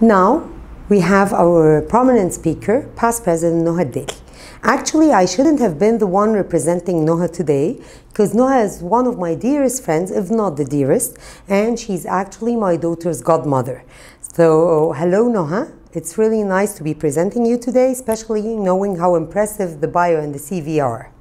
Now, we have our prominent speaker, past President Noha El Daly. Actually, I shouldn't have been the one representing Noha today, because Noha is one of my dearest friends, if not the dearest, and she's actually my daughter's godmother. So, hello Noha. It's really nice to be presenting you today, especially knowing how impressive the bio and the CV are.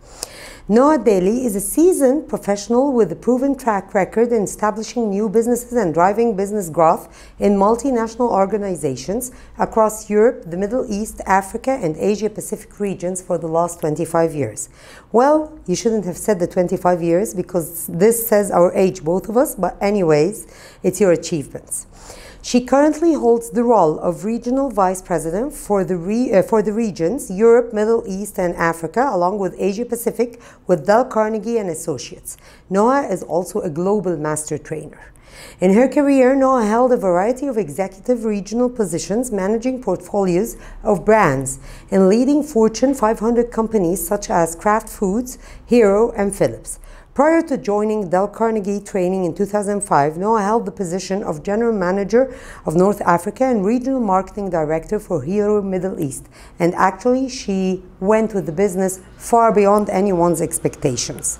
Noha El Daly is a seasoned professional with a proven track record in establishing new businesses and driving business growth in multinational organizations across Europe, the Middle East, Africa, and Asia Pacific regions for the last 25 years. Well, you shouldn't have said the 25 years because this says our age, both of us, but anyways, it's your achievements. She currently holds the role of Regional Vice President for the regions Europe, Middle East, and Africa, along with Asia Pacific with Dell Carnegie and Associates. Noha is also a global master trainer. In her career, Noha held a variety of executive regional positions, managing portfolios of brands in leading Fortune 500 companies such as Kraft Foods, Hero, and Philips. Prior to joining Dell Carnegie Training in 2005, Noha held the position of General Manager of North Africa and Regional Marketing Director for Hero Middle East. And actually, she went with the business far beyond anyone's expectations.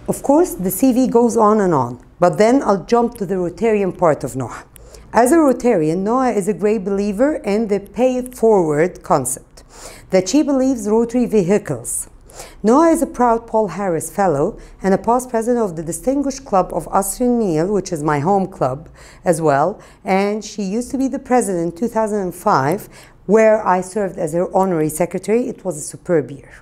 Of course, the CV goes on, but then I'll jump to the Rotarian part of Noha. As a Rotarian, Noha is a great believer in the pay-it-forward concept, that she believes Rotary vehicles. Noha is a proud Paul Harris Fellow and a past president of the Distinguished Club of Austrian Meal, which is my home club as well, and she used to be the president in 2005, where I served as her honorary secretary. It was a superb year.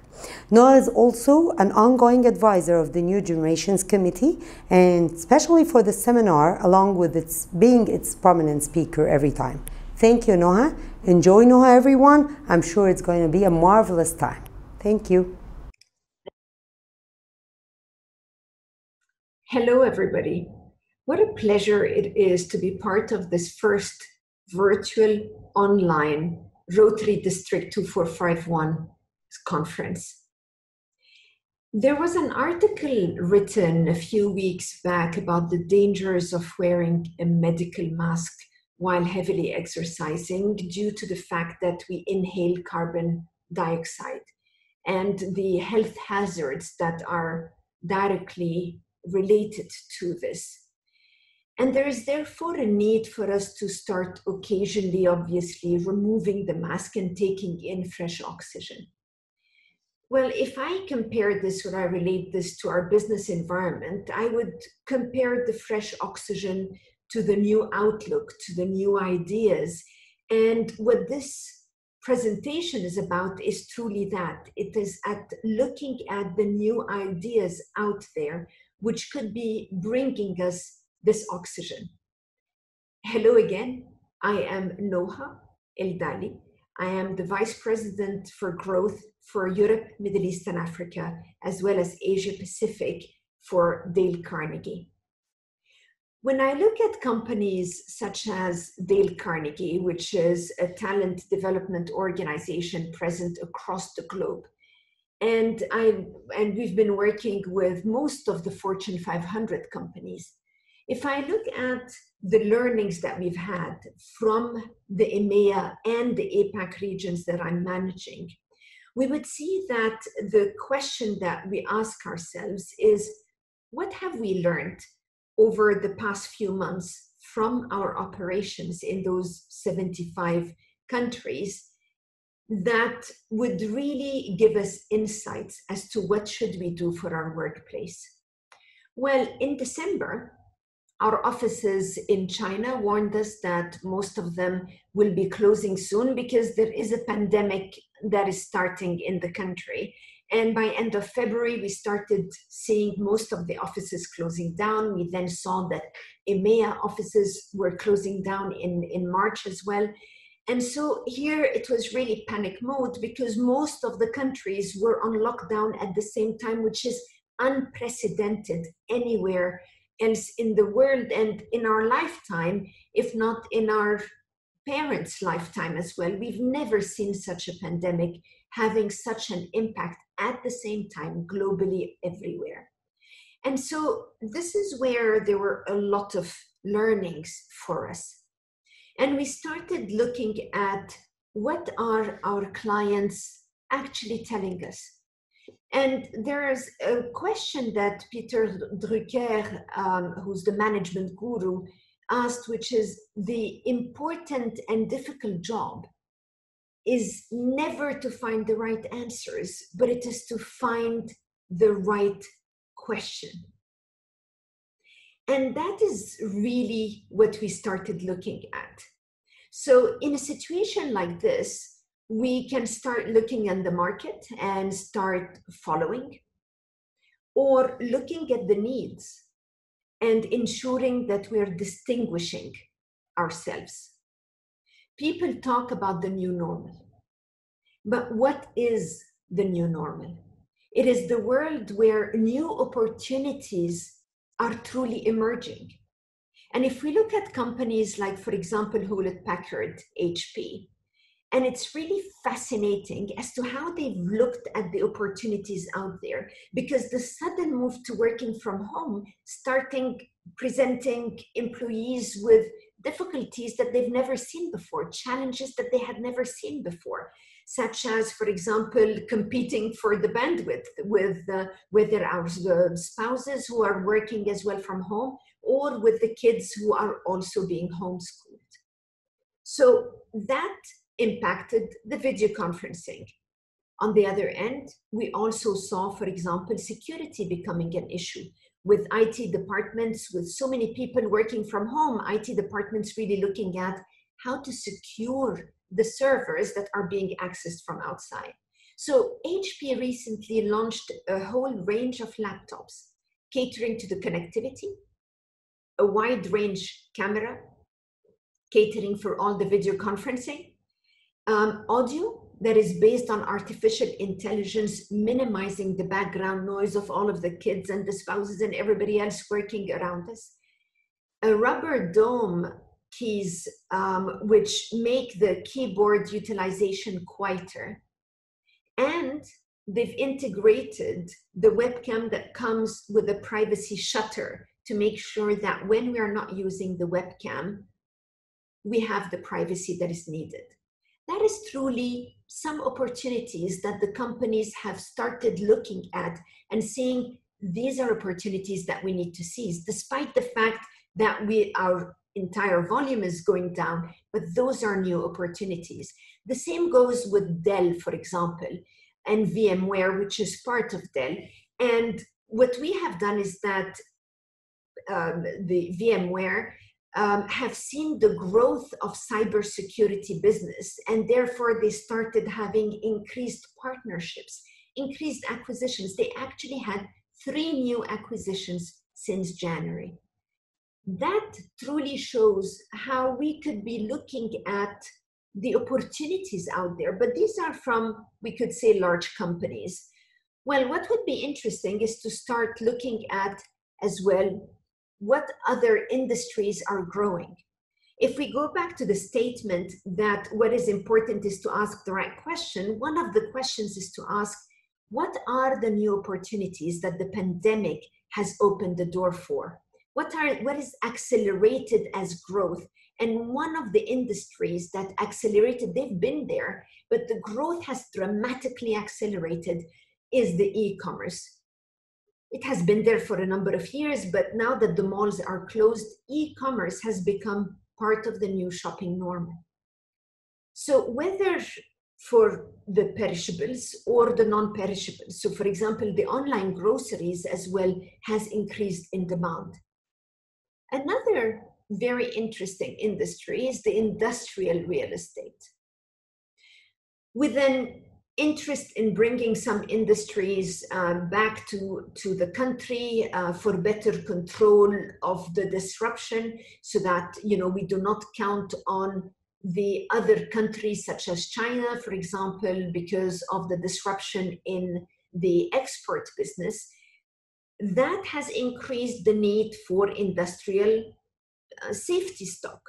Noha is also an ongoing advisor of the New Generations Committee, and especially for the seminar, along with being its prominent speaker every time. Thank you, Noha. Enjoy, Noha, everyone. I'm sure it's going to be a marvelous time. Thank you. Hello, everybody. What a pleasure it is to be part of this first virtual online Rotary District 2451 conference. There was an article written a few weeks back about the dangers of wearing a medical mask while heavily exercising due to the fact that we inhale carbon dioxide and the health hazards that are directly related to this. And there is therefore a need for us to start occasionally, obviously, removing the mask and taking in fresh oxygen. Well, if I compare this or I relate this to our business environment, I would compare the fresh oxygen to the new outlook, to the new ideas. And what this presentation is about is truly that. It is at looking at the new ideas out there, which could be bringing us this oxygen. Hello again, I am Noha El Daly. I am the Vice President for Growth for Europe, Middle East, and Africa, as well as Asia Pacific for Dale Carnegie. When I look at companies such as Dale Carnegie, which is a talent development organization present across the globe, and we've been working with most of the Fortune 500 companies. If I look at the learnings that we've had from the EMEA and the APAC regions that I'm managing, we would see that the question that we ask ourselves is, what have we learned over the past few months from our operations in those 75 countries that would really give us insights as to what should we do for our workplace? Well, in December, our offices in China warned us that most of them will be closing soon because there is a pandemic that is starting in the country. And by end of February, we started seeing most of the offices closing down. We then saw that EMEA offices were closing down in March as well. And so here it was really panic mode because most of the countries were on lockdown at the same time, which is unprecedented anywhere else in the world and in our lifetime, if not in our parents' lifetime as well. We've never seen such a pandemic having such an impact at the same time globally everywhere. And so this is where there were a lot of learnings for us. And we started looking at what are our clients actually telling us. And there's a question that Peter Drucker, who's the management guru, asked, which is the important and difficult job is never to find the right answers, but it is to find the right question. And that is really what we started looking at. So in a situation like this, we can start looking at the market and start following, or looking at the needs and ensuring that we're distinguishing ourselves. People talk about the new normal, but what is the new normal? It is the world where new opportunities are truly emerging. And if we look at companies like, for example, Hewlett-Packard, HP, and it's really fascinating as to how they've looked at the opportunities out there, because the sudden move to working from home, starting presenting employees with difficulties that they've never seen before, challenges that they had never seen before, such as, for example, competing for the bandwidth with whether our spouses who are working as well from home, or with the kids who are also being homeschooled. So that impacted the video conferencing. On the other end, we also saw, for example, security becoming an issue. With IT departments, with so many people working from home, IT departments really looking at how to secure the servers that are being accessed from outside. So HP recently launched a whole range of laptops catering to the connectivity, a wide range camera catering for all the video conferencing, audio that is based on artificial intelligence, minimizing the background noise of all of the kids and the spouses and everybody else working around us. A rubber dome keys, which make the keyboard utilization quieter. And they've integrated the webcam that comes with a privacy shutter to make sure that when we are not using the webcam, we have the privacy that is needed. That is truly some opportunities that the companies have started looking at and seeing these are opportunities that we need to seize, despite the fact that our entire volume is going down, but those are new opportunities. The same goes with Dell, for example, and VMware, which is part of Dell. And what we have done is that the VMware have seen the growth of cybersecurity business, and therefore they started having increased partnerships, increased acquisitions. They actually had 3 new acquisitions since January. That truly shows how we could be looking at the opportunities out there, but these are from, we could say, large companies. Well, what would be interesting is to start looking at as well what other industries are growing. If we go back to the statement that what is important is to ask the right question, one of the questions is to ask, what are the new opportunities that the pandemic has opened the door for? What is accelerated as growth? And one of the industries that accelerated, they've been there, but the growth has dramatically accelerated, is the e-commerce. It has been there for a number of years, but now that the malls are closed, e-commerce has become part of the new shopping normal. So whether for the perishables or the non-perishables, so for example, the online groceries as well has increased in demand. Another very interesting industry is the industrial real estate. With an interest in bringing some industries back to the country for better control of the disruption, so that we do not count on the other countries such as China, for example, because of the disruption in the export business. That has increased the need for industrial safety stock.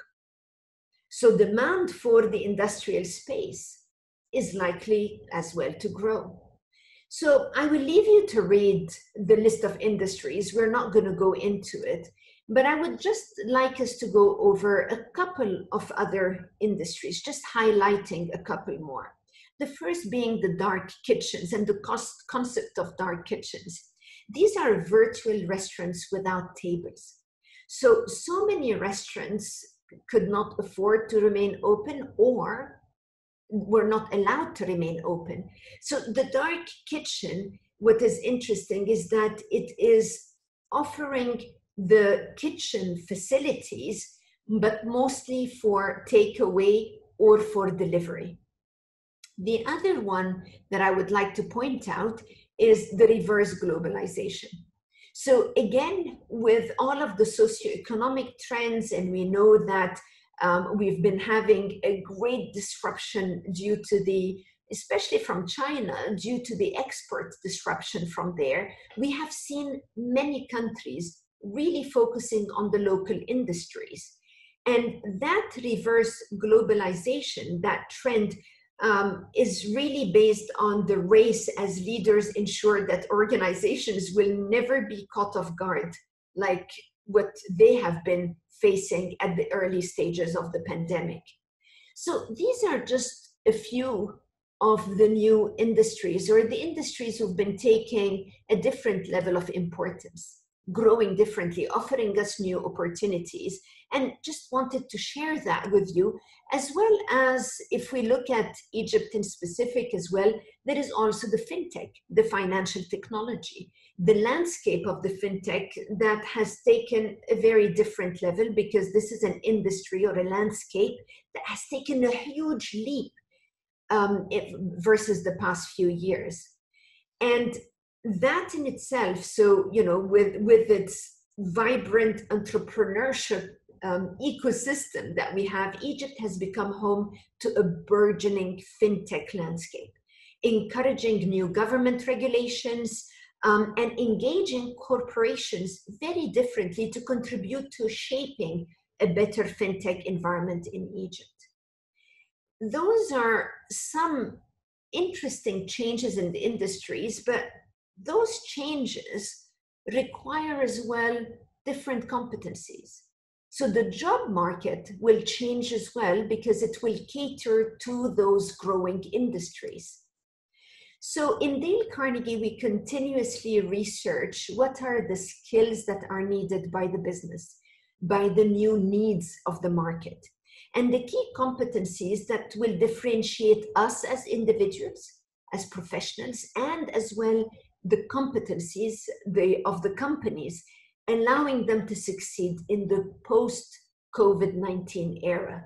So demand for the industrial space is likely as well to grow. So I will leave you to read the list of industries. We're not going to go into it, But I would just like us to go over a couple of other industries, just highlighting a couple more. The first being the dark kitchens and the concept of dark kitchens. These are virtual restaurants without tables. So many restaurants could not afford to remain open or were not allowed to remain open. So the dark kitchen, what is interesting is that it is offering the kitchen facilities, but mostly for takeaway or for delivery. The other one that I would like to point out is the reverse globalization. So again, with all of the socioeconomic trends, and we know that we've been having a great disruption due to the, especially from China, due to the export disruption from there, we have seen many countries really focusing on the local industries. And that reverse globalization, that trend, is really based on the race as leaders ensure that organizations will never be caught off guard like what they have been facing at the early stages of the pandemic. So these are just a few of the new industries, or the industries who've been taking a different level of importance, growing differently, offering us new opportunities, and just wanted to share that with you. As well as if we look at Egypt in specific as well, there is also the FinTech, the financial technology, the landscape of the FinTech that has taken a very different level, because this is an industry or a landscape that has taken a huge leap versus the past few years. And that in itself, so, you know, with its vibrant entrepreneurship ecosystem that we have, Egypt has become home to a burgeoning fintech landscape, encouraging new government regulations and engaging corporations very differently to contribute to shaping a better fintech environment in Egypt. Those are some interesting changes in the industries, but those changes require as well different competencies. So the job market will change as well, because it will cater to those growing industries. So in Dale Carnegie, we continuously research what are the skills that are needed by the business, by the new needs of the market, and the key competencies that will differentiate us as individuals, as professionals, and as well the competencies of the companies, allowing them to succeed in the post-COVID-19 era.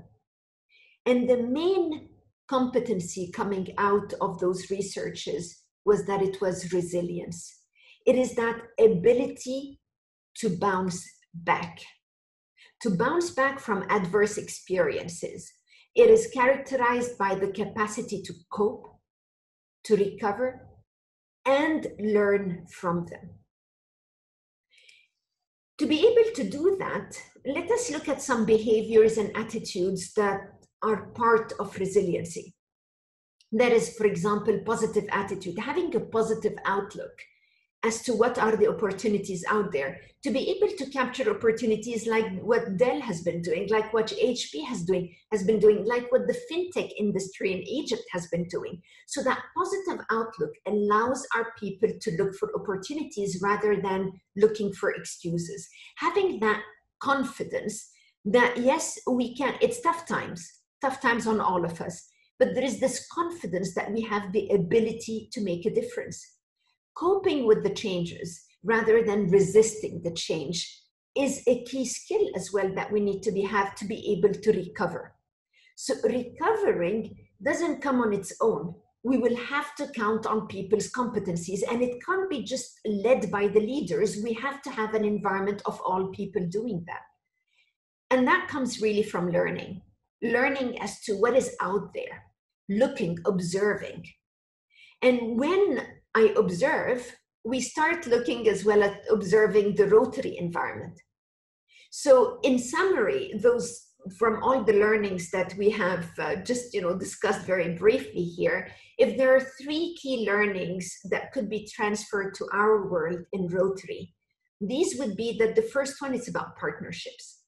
And the main competency coming out of those researches was that it was resilience. It is that ability to bounce back from adverse experiences. It is characterized by the capacity to cope, to recover, and learn from them. To be able to do that, let us look at some behaviors and attitudes that are part of resiliency. That is, for example, positive attitude, having a positive outlook as to what are the opportunities out there, to be able to capture opportunities like what Dell has been doing, like what HP has been doing, like what the fintech industry in Egypt has been doing. So that positive outlook allows our people to look for opportunities rather than looking for excuses. Having that confidence that yes, we can, it's tough times on all of us, but there is this confidence that we have the ability to make a difference. Coping with the changes rather than resisting the change is a key skill as well that we need to have to be able to recover. So recovering doesn't come on its own. We will have to count on people's competencies, and it can't be just led by the leaders. We have to have an environment of all people doing that. And that comes really from learning as to what is out there, looking, observing. And when I observe, we start looking as well at observing the Rotary environment. So in summary, those from all the learnings that we have just discussed very briefly here, if there are three key learnings that could be transferred to our world in Rotary, these would be that the first one is about partnerships.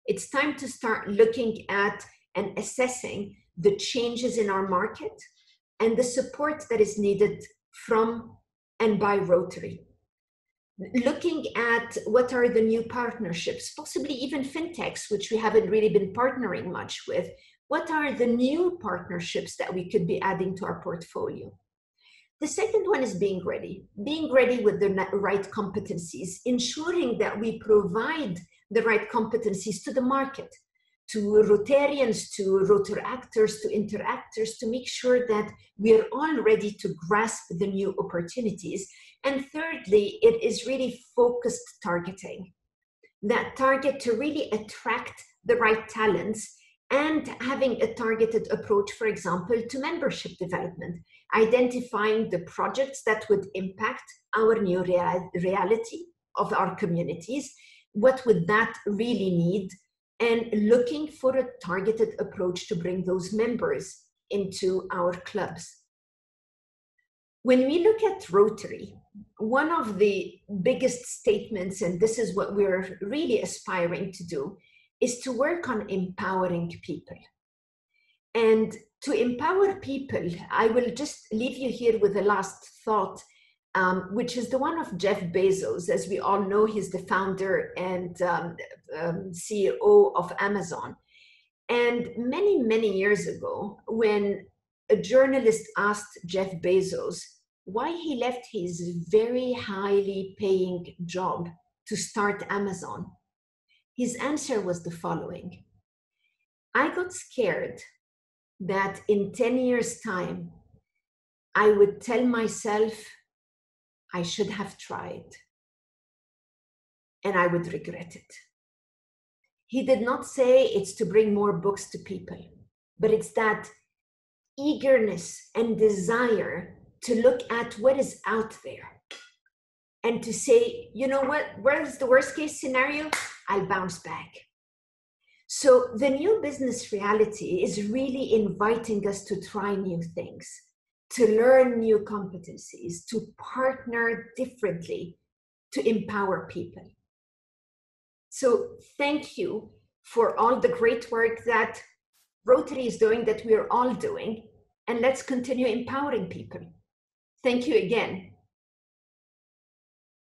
It's time to start looking at and assessing the changes in our market and the support that is needed from and by Rotary. Looking at what are the new partnerships, possibly even fintechs, which we haven't really been partnering much with. What are the new partnerships that we could be adding to our portfolio? The second one is being ready with the right competencies, ensuring that we provide the right competencies to the market, to Rotarians, to Rotaractors, to interactors, to make sure that we are all ready to grasp the new opportunities. And thirdly, it is really focused targeting. That target to really attract the right talents and having a targeted approach, for example, to membership development, identifying the projects that would impact our new reality of our communities. What would that really need? And looking for a targeted approach to bring those members into our clubs. When we look at Rotary, one of the biggest statements, and this is what we're really aspiring to do, is to work on empowering people. And to empower people, I will just leave you here with the last thought, which is the one of Jeff Bezos. As we all know, he's the founder and CEO of Amazon. And many, many years ago, when a journalist asked Jeff Bezos why he left his very highly paying job to start Amazon, his answer was the following: I got scared that in 10 years' time, I would tell myself I should have tried, and I would regret it. He did not say it's to bring more books to people, but it's that eagerness and desire to look at what is out there and to say, you know what, where's the worst case scenario? I'll bounce back. So the new business reality is really inviting us to try new things, to learn new competencies, to partner differently, to empower people. So thank you for all the great work that Rotary is doing, that we're all doing, and let's continue empowering people. Thank you again.